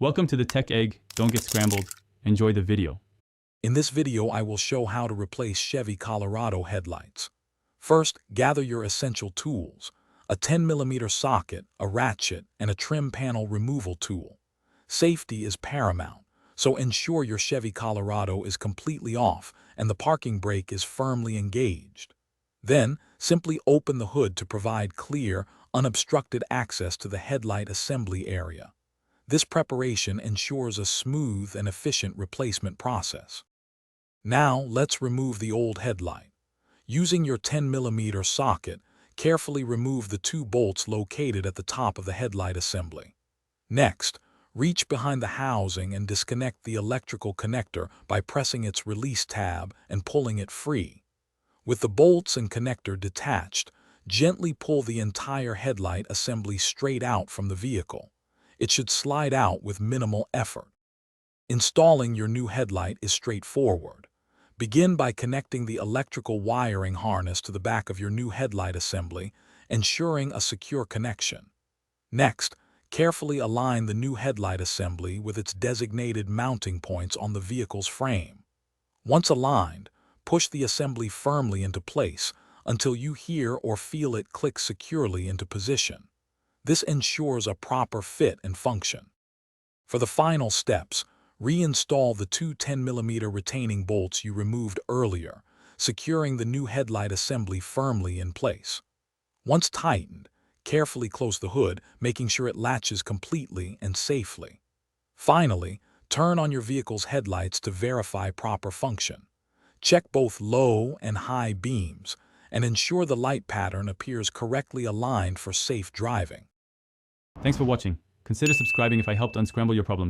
Welcome to the Tech Egg. Don't get scrambled. Enjoy the video. In this video, I will show how to replace Chevy Colorado headlights. First, gather your essential tools: a 10mm socket, a ratchet, and a trim panel removal tool. Safety is paramount, so ensure your Chevy Colorado is completely off and the parking brake is firmly engaged. Then, simply open the hood to provide clear, unobstructed access to the headlight assembly area. This preparation ensures a smooth and efficient replacement process. Now, let's remove the old headlight. Using your 10mm socket, carefully remove the two bolts located at the top of the headlight assembly. Next, reach behind the housing and disconnect the electrical connector by pressing its release tab and pulling it free. With the bolts and connector detached, gently pull the entire headlight assembly straight out from the vehicle. It should slide out with minimal effort. Installing your new headlight is straightforward. Begin by connecting the electrical wiring harness to the back of your new headlight assembly, ensuring a secure connection. Next, carefully align the new headlight assembly with its designated mounting points on the vehicle's frame. Once aligned, push the assembly firmly into place until you hear or feel it click securely into position. This ensures a proper fit and function. For the final steps, reinstall the two 10mm retaining bolts you removed earlier, securing the new headlight assembly firmly in place. Once tightened, carefully close the hood, making sure it latches completely and safely. Finally, turn on your vehicle's headlights to verify proper function. Check both low and high beams, and ensure the light pattern appears correctly aligned for safe driving. Thanks for watching. Consider subscribing if I helped unscramble your problems.